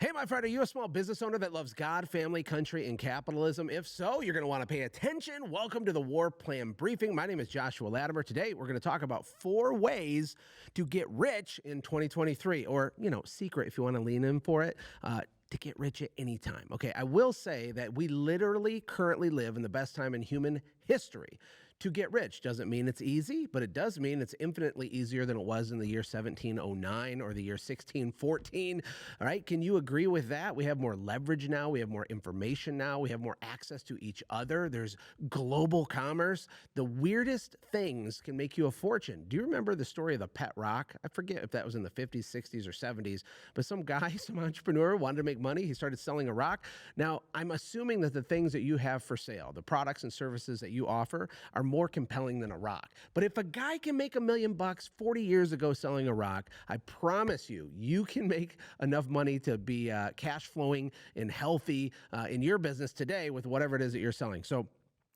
Hey, my friend, are you a small business owner that loves God, family, country, and capitalism? If so, you're going to want to pay attention. Welcome to the War Plan Briefing. My name is Joshua Latimer. Today, we're going to talk about 4 ways to get rich in 2023, or, secret if you want to lean in for it. To get rich at any time. Okay, I will say that we literally currently live in the best time in human history. To get rich doesn't mean it's easy, but it does mean it's infinitely easier than it was in the year 1709 or the year 1614. All right, can you agree with that? We have more leverage now, we have more information now, we have more access to each other. There's global commerce. The weirdest things can make you a fortune. Do you remember the story of the pet rock? I forget if that was in the 50s, 60s, or 70s, but some guy, some entrepreneur wanted to make money. He started selling a rock. Now, I'm assuming that the things that you have for sale, the products and services that you offer, are more compelling than a rock. But if a guy can make $1 million 40 years ago selling a rock, I promise you, you can make enough money to be cash flowing and healthy in your business today with whatever it is that you're selling.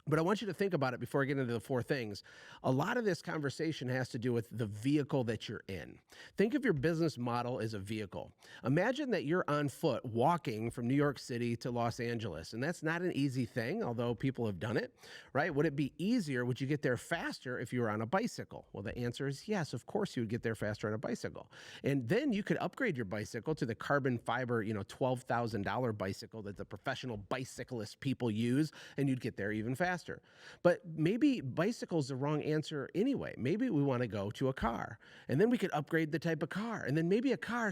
But I want you to think about it before I get into the 4 things. A lot of this conversation has to do with the vehicle that you're in. Think of your business model as a vehicle. Imagine that you're on foot walking from New York City to Los Angeles, and that's not an easy thing, although people have done it, right? Would it be easier? Would you get there faster if you were on a bicycle? Well, the answer is yes, of course you would get there faster on a bicycle. And then you could upgrade your bicycle to the carbon fiber, $12,000 bicycle that the professional bicyclist people use, and you'd get there even faster. But maybe bicycle's the wrong answer anyway. Maybe we want to go to a car, and then we could upgrade the type of car, and then maybe a car.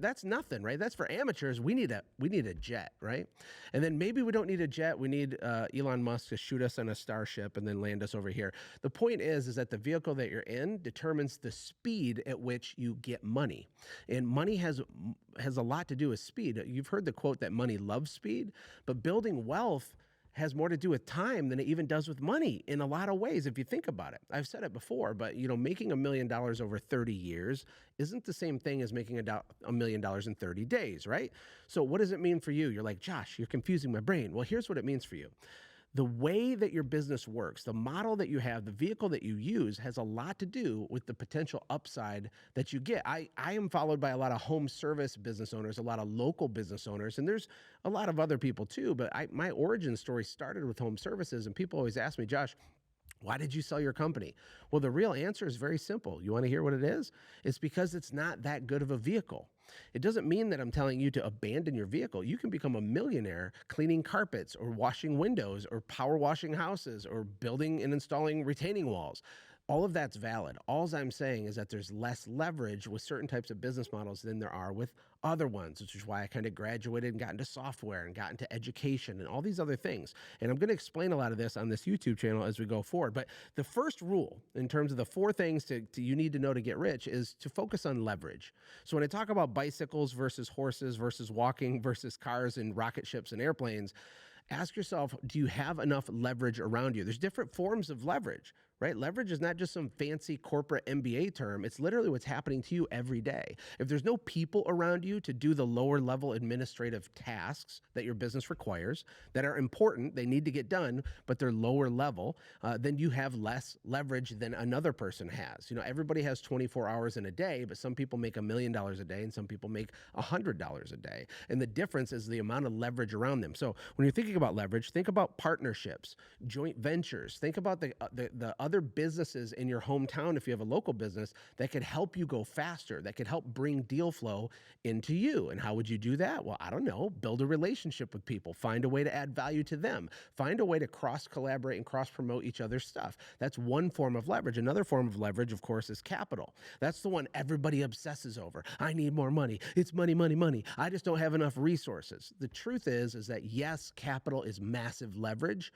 That's nothing, right? That's for amateurs. We need a jet, right? And then maybe we don't need a jet. We need Elon Musk to shoot us on a starship and then land us over here. The point is that the vehicle that you're in determines the speed at which you get money, and money has a lot to do with speed. You've heard the quote that money loves speed, but building wealth has more to do with time than it even does with money in a lot of ways, if you think about it. I've said it before, but making $1 million over 30 years isn't the same thing as making $1 million in 30 days, right? So what does it mean for you? You're like, Josh, you're confusing my brain. Well, here's what it means for you. The way that your business works, the model that you have, the vehicle that you use has a lot to do with the potential upside that you get. I am followed by a lot of home service business owners, a lot of local business owners, and there's a lot of other people too. But my origin story started with home services, and people always ask me, Josh, why did you sell your company? Well, the real answer is very simple. You want to hear what it is? It's because it's not that good of a vehicle. It doesn't mean that I'm telling you to abandon your vehicle. You can become a millionaire cleaning carpets or washing windows or power washing houses or building and installing retaining walls. All of that's valid. All I'm saying is that there's less leverage with certain types of business models than there are with other ones, which is why I kind of graduated and got into software and got into education and all these other things. And I'm going to explain a lot of this on this YouTube channel as we go forward. But the first rule in terms of the 4 things you need to know to get rich is to focus on leverage. So when I talk about bicycles versus horses versus walking versus cars and rocket ships and airplanes, ask yourself, do you have enough leverage around you? There's different forms of leverage, right? Leverage is not just some fancy corporate MBA term. It's literally what's happening to you every day. If there's no people around you to do the lower level administrative tasks that your business requires that are important, they need to get done, but they're lower level, then you have less leverage than another person has. Everybody has 24 hours in a day, but some people make $1 million a day and some people make $100 a day. And the difference is the amount of leverage around them. So when you're thinking about leverage, think about partnerships, joint ventures. Think about the other businesses in your hometown, if you have a local business, that could help you go faster, that could help bring deal flow into you. And how would you do that? Well, I don't know. Build a relationship with people. Find a way to add value to them. Find a way to cross-collaborate and cross-promote each other's stuff. That's one form of leverage. Another form of leverage, of course, is capital. That's the one everybody obsesses over. I need more money. It's money, money, money. I just don't have enough resources. The truth is that yes, capital is massive leverage,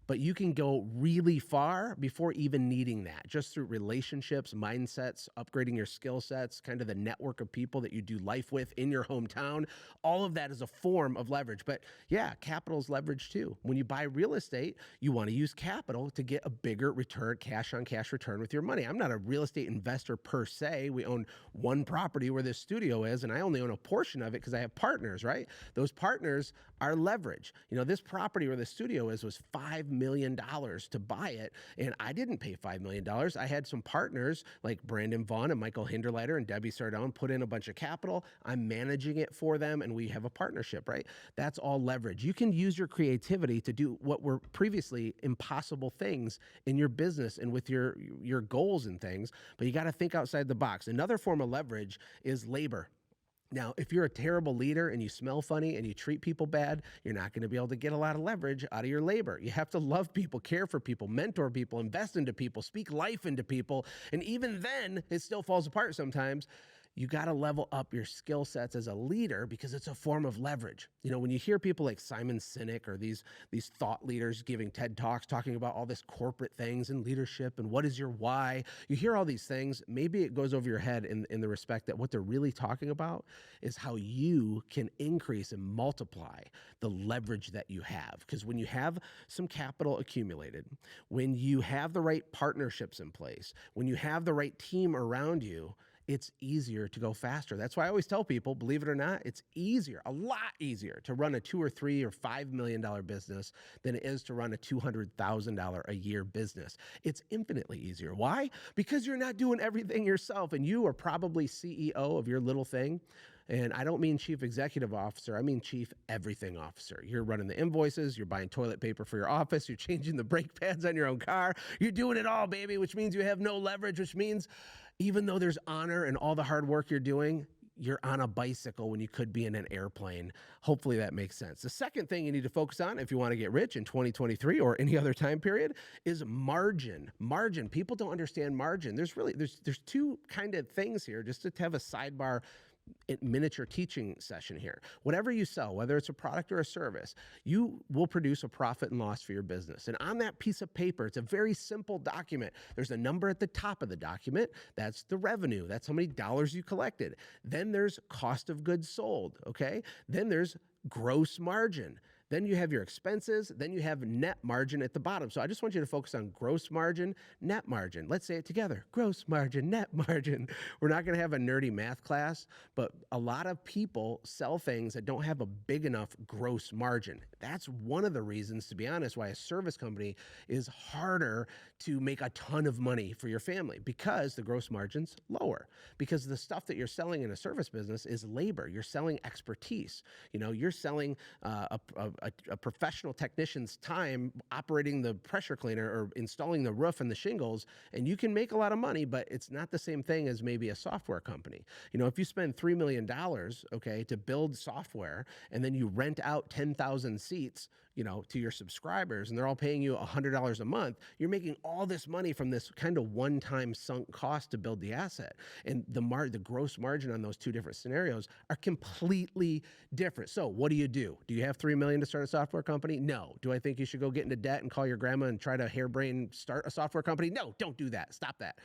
but you can go really far before even needing that, just through relationships, mindsets, upgrading your skill sets, kind of the network of people that you do life with in your hometown. All of that is a form of leverage. But yeah, capital is leverage too. When you buy real estate, you want to use capital to get a bigger return, cash on cash return with your money. I'm not a real estate investor per se. We own one property where this studio is, and I only own a portion of it because I have partners, right? Those partners are leverage. This property where the studio is was $5 million to buy it. And I didn't pay $5 million. I had some partners like Brandon Vaughn and Michael Hinderleiter and Debbie Sardone put in a bunch of capital. I'm managing it for them, and we have a partnership, right? That's all leverage. You can use your creativity to do what were previously impossible things in your business and with your goals and things, but you got to think outside the box. Another form of leverage is labor. Now, if you're a terrible leader and you smell funny and you treat people bad, you're not going to be able to get a lot of leverage out of your labor. You have to love people, care for people, mentor people, invest into people, speak life into people. And even then, it still falls apart sometimes. You got to level up your skill sets as a leader because it's a form of leverage. You know, when you hear people like Simon Sinek or these thought leaders giving TED Talks talking about all this corporate things and leadership and what is your why, you hear all these things, maybe it goes over your head in the respect that what they're really talking about is how you can increase and multiply the leverage that you have. Because when you have some capital accumulated, when you have the right partnerships in place, when you have the right team around you, it's easier to go faster. That's why I always tell people, believe it or not, it's easier, a lot easier to run a $2 or $3 or $5 million business than it is to run a $200,000 a year business. It's infinitely easier. Why? Because you're not doing everything yourself, and you are probably CEO of your little thing. And I don't mean chief executive officer, I mean chief everything officer. You're running the invoices, you're buying toilet paper for your office, you're changing the brake pads on your own car, you're doing it all, baby, which means you have no leverage, which means even though there's honor and all the hard work you're doing, you're on a bicycle when you could be in an airplane. Hopefully that makes sense. The second thing you need to focus on if you want to get rich in 2023 or any other time period is margin. Margin. People don't understand margin. There's two kind of things here, just to have a sidebar miniature teaching session here. Whatever you sell, whether it's a product or a service, you will produce a profit and loss for your business. And on that piece of paper, it's a very simple document. There's a number at the top of the document. That's the revenue. That's how many dollars you collected. Then there's cost of goods sold, okay? Then there's gross margin. Then you have your expenses, then you have net margin at the bottom. So I just want you to focus on gross margin, net margin. Let's say it together. Gross margin, net margin. We're not going to have a nerdy math class, but a lot of people sell things that don't have a big enough gross margin. That's one of the reasons, to be honest, why a service company is harder to make a ton of money for your family, because the gross margin's lower. Because the stuff that you're selling in a service business is labor. You're selling expertise. You know, you're selling a professional technician's time operating the pressure cleaner or installing the roof and the shingles, and you can make a lot of money, but it's not the same thing as maybe a software company. You know, if you spend $3 million, okay, to build software, and then you rent out 10,000 seats, you know, to your subscribers, and they're all paying you $100 a month, you're making all this money from this kind of one-time sunk cost to build the asset. And the gross margin on those two different scenarios are completely different. So what do? Do you have $3 million to start a software company? No. Do I think you should go get into debt and call your grandma and try to harebrain start a software company? No, don't do that. Stop that.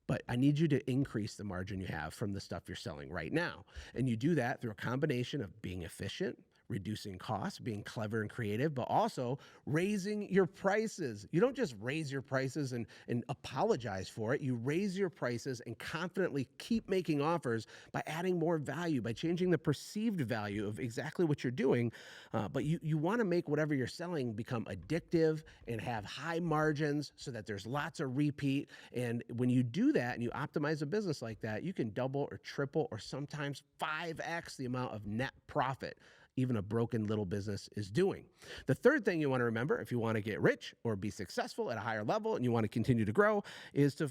But I need you to increase the margin you have from the stuff you're selling right now. And you do that through a combination of being efficient, reducing costs, being clever and creative, but also raising your prices. You don't just raise your prices and apologize for it. You raise your prices and confidently keep making offers by adding more value, by changing the perceived value of exactly what you're doing. But you want to make whatever you're selling become addictive and have high margins so that there's lots of repeat. And when you do that and you optimize a business like that, you can double or triple or sometimes 5x the amount of net profit even a broken little business is doing. The third thing you want to remember if you want to get rich or be successful at a higher level and you want to continue to grow is to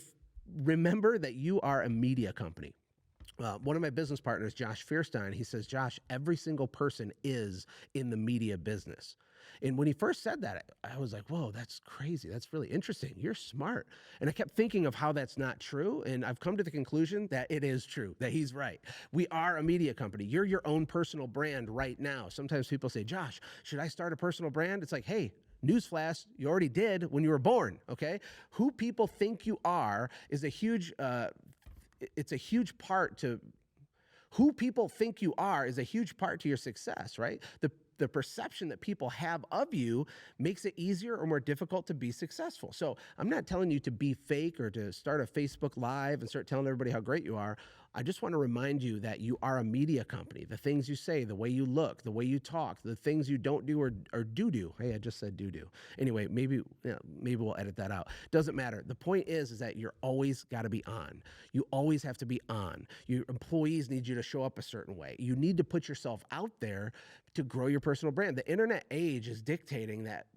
remember that you are a media company. One of my business partners, Josh Fierstein, he says, Josh, every single person is in the media business. And when he first said that, I was like, whoa, that's crazy. That's really interesting. You're smart. And I kept thinking of how that's not true. And I've come to the conclusion that it is true, that he's right. We are a media company. You're your own personal brand right now. Sometimes people say, Josh, should I start a personal brand? It's like, hey, newsflash, you already did when you were born, okay? Who people think you are is a huge, it's a huge part to, who people think you are is a huge part to your success, right? the perception that people have of you makes it easier or more difficult to be successful. So I'm not telling you to be fake or to start a Facebook Live and start telling everybody how great you are. I just want to remind you that you are a media company. The things you say, the way you look, the way you talk, the things you don't do or do. Hey, I just said do. Anyway, maybe we'll edit that out. Doesn't matter. The point is that you're always got to be on. You always have to be on. Your employees need you to show up a certain way. You need to put yourself out there to grow your personal brand. The internet age is dictating that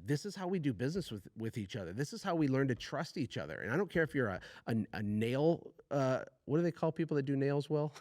this is how we do business with each other. This is how we learn to trust each other. And I don't care if you're a nail, what do they call people that do nails well?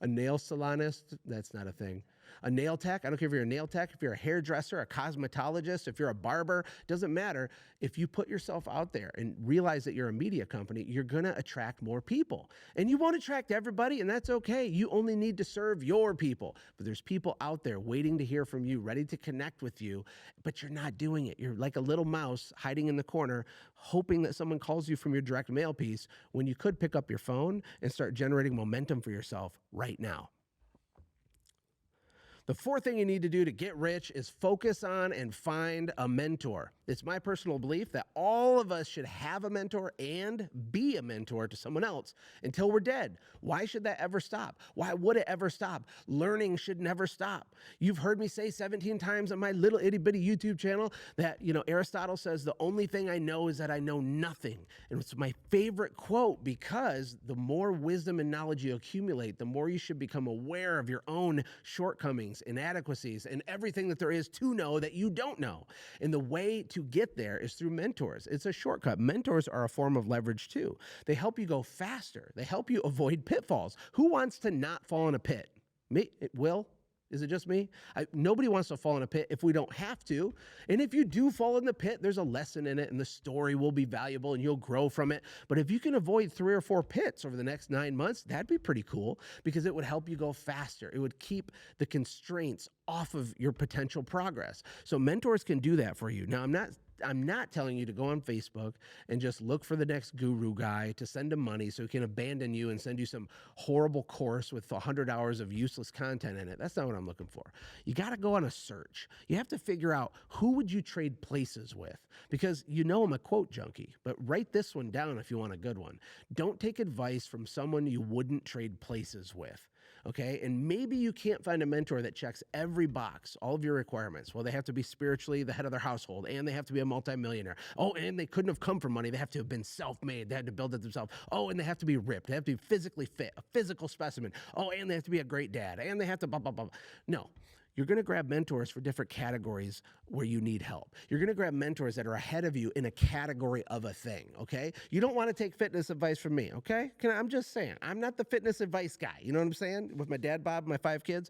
A nail salonist? That's not a thing. A nail tech? I don't care if you're a nail tech, if you're a hairdresser, a cosmetologist, if you're a barber, doesn't matter. If you put yourself out there and realize that you're a media company, you're going to attract more people. And you won't attract everybody, and that's okay. You only need to serve your people. But there's people out there waiting to hear from you, ready to connect with you, but you're not doing it. You're like a little mouse hiding in the corner, hoping that someone calls you from your direct mail piece when you could pick up your phone and start generating momentum for yourself right now. The fourth thing you need to do to get rich is focus on and find a mentor. It's my personal belief that all of us should have a mentor and be a mentor to someone else until we're dead. Why should that ever stop? Why would it ever stop? Learning should never stop. You've heard me say 17 times on my little itty bitty YouTube channel that, Aristotle says the only thing I know is that I know nothing. And it's my favorite quote because the more wisdom and knowledge you accumulate, the more you should become aware of your own shortcomings, inadequacies, and everything that there is to know that you don't know. And the way to get there is through mentors. It's a shortcut. Mentors are a form of leverage too. They help you go faster. They help you avoid pitfalls. Who wants to not fall in a pit? Me? Will? Is it just me? Nobody wants to fall in a pit if we don't have to. And if you do fall in the pit, there's a lesson in it and the story will be valuable and you'll grow from it. But if you can avoid 3 or 4 pits over the next 9 months, that'd be pretty cool because it would help you go faster. It would keep the constraints off of your potential progress. So mentors can do that for you. Now, I'm not telling you to go on Facebook and just look for the next guru guy to send him money so he can abandon you and send you some horrible course with 100 hours of useless content in it. That's not what I'm looking for. You got to go on a search. You have to figure out who would you trade places with because I'm a quote junkie, but write this one down if you want a good one. Don't take advice from someone you wouldn't trade places with. Okay. And maybe you can't find a mentor that checks every box, all of your requirements. Well, they have to be spiritually the head of their household and they have to be a multimillionaire. Oh, and they couldn't have come from money. They have to have been self-made. They had to build it themselves. Oh, and they have to be ripped. They have to be physically fit, a physical specimen. Oh, and they have to be a great dad and they have to blah, blah, blah. No. You're going to grab mentors for different categories where you need help. You're going to grab mentors that are ahead of you in a category of a thing, okay? You don't want to take fitness advice from me, okay? I'm just saying, I'm not the fitness advice guy. You know what I'm saying? With my dad, Bob, my 5 kids.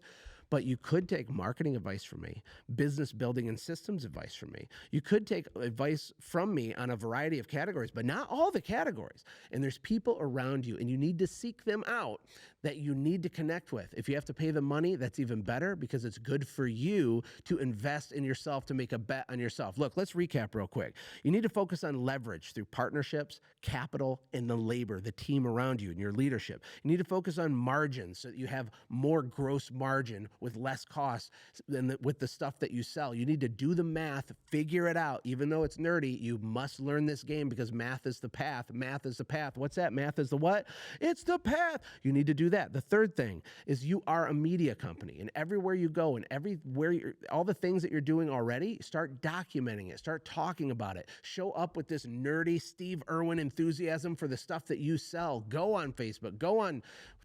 But you could take marketing advice from me, business building and systems advice from me. You could take advice from me on a variety of categories, but not all the categories. And there's people around you, and you need to seek them out that you need to connect with. If you have to pay them money, that's even better because it's good for you to invest in yourself, to make a bet on yourself. Look, let's recap real quick. You need to focus on leverage through partnerships, capital, and the labor, the team around you and your leadership. You need to focus on margins so that you have more gross margin with less cost than with the stuff that you sell. You need to do the math, figure it out. Even though it's nerdy, you must learn this game because math is the path. Math is the path. What's that? Math is the what? It's the path. You need to do that. The third thing is you are a media company, and everywhere you go and all the things that you're doing already, start documenting it, start talking about it. Show up with this nerdy Steve Irwin enthusiasm for the stuff that you sell. Go on Facebook, go on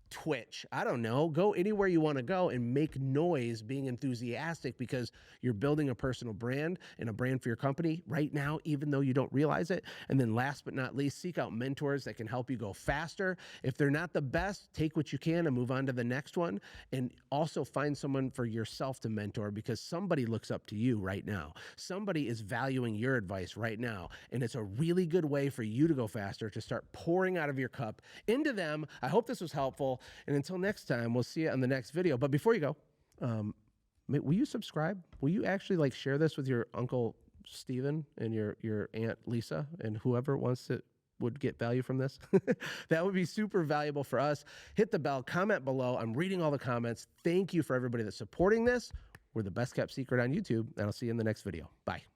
Twitch, I don't know, go anywhere you want to go and make noise being enthusiastic because you're building a personal brand and a brand for your company right now, even though you don't realize it. And then last but not least, seek out mentors that can help you go faster. If they're not the best, take what you can and move on to the next one. And also find someone for yourself to mentor because somebody looks up to you right now. Somebody is valuing your advice right now. And it's a really good way for you to go faster, to start pouring out of your cup into them. I hope this was helpful. And until next time, we'll see you on the next video. But before you go, will you subscribe? Will you actually share this with your Uncle Steven and your Aunt Lisa and whoever would get value from this? That would be super valuable for us. Hit the bell, comment below. I'm reading all the comments. Thank you for everybody that's supporting this. We're the best kept secret on YouTube, and I'll see you in the next video. Bye.